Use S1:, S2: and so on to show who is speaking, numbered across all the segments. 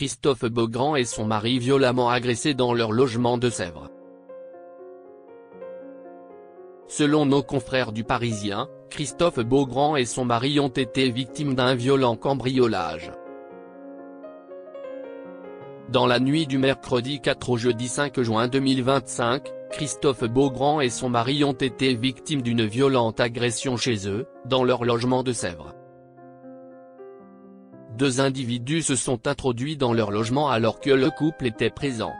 S1: Christophe Beaugrand et son mari violemment agressés dans leur logement de Sèvres. Selon nos confrères du Parisien, Christophe Beaugrand et son mari ont été victimes d'un violent cambriolage. Dans la nuit du mercredi 4 au jeudi 5 juin 2025, Christophe Beaugrand et son mari ont été victimes d'une violente agression chez eux, dans leur logement de Sèvres. Deux individus se sont introduits dans leur logement alors que le couple était présent.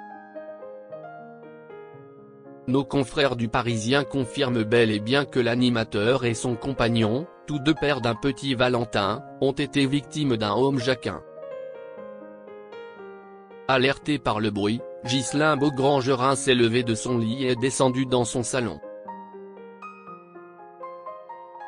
S1: Nos confrères du Parisien confirment bel et bien que l'animateur et son compagnon, tous deux pères d'un petit Valentin, ont été victimes d'un homejaquin. Alerté par le bruit, Ghislain Beaugrand-Gerin s'est levé de son lit et est descendu dans son salon.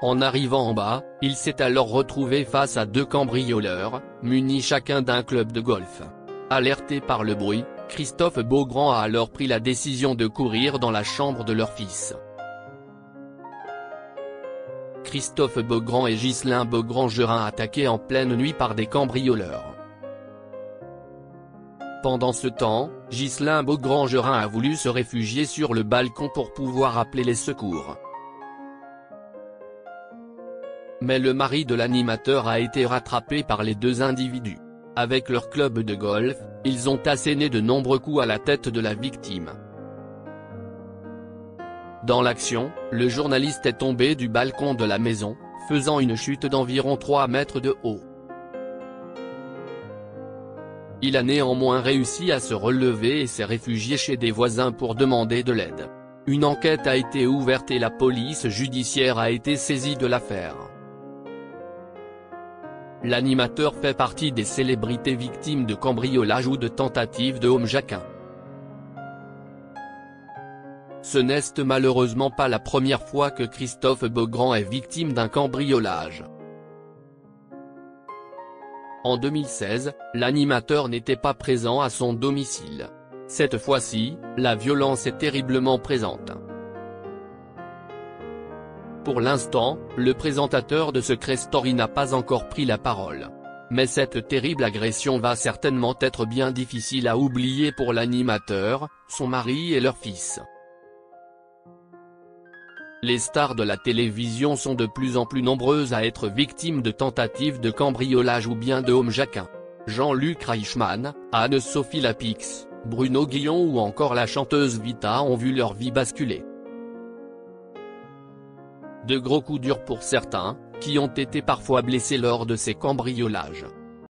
S1: En arrivant en bas, il s'est alors retrouvé face à deux cambrioleurs, munis chacun d'un club de golf. Alerté par le bruit, Christophe Beaugrand a alors pris la décision de courir dans la chambre de leur fils. Christophe Beaugrand et Ghislain Beaugrand-Gerin attaqués en pleine nuit par des cambrioleurs. Pendant ce temps, Ghislain Beaugrand-Gerin a voulu se réfugier sur le balcon pour pouvoir appeler les secours. Mais le mari de l'animateur a été rattrapé par les deux individus. Avec leur club de golf, ils ont asséné de nombreux coups à la tête de la victime. Dans l'action, le journaliste est tombé du balcon de la maison, faisant une chute d'environ 3 mètres de haut. Il a néanmoins réussi à se relever et s'est réfugié chez des voisins pour demander de l'aide. Une enquête a été ouverte et la police judiciaire a été saisie de l'affaire. L'animateur fait partie des célébrités victimes de cambriolage ou de tentatives de homejaquin. Ce n'est malheureusement pas la première fois que Christophe Beaugrand est victime d'un cambriolage. En 2016, l'animateur n'était pas présent à son domicile. Cette fois-ci, la violence est terriblement présente. Pour l'instant, le présentateur de Secret Story n'a pas encore pris la parole. Mais cette terrible agression va certainement être bien difficile à oublier pour l'animateur, son mari et leur fils. Les stars de la télévision sont de plus en plus nombreuses à être victimes de tentatives de cambriolage ou bien de homejaquin. Jean-Luc Reichmann, Anne-Sophie Lapix, Bruno Guillon ou encore la chanteuse Vita ont vu leur vie basculer. De gros coups durs pour certains, qui ont été parfois blessés lors de ces cambriolages.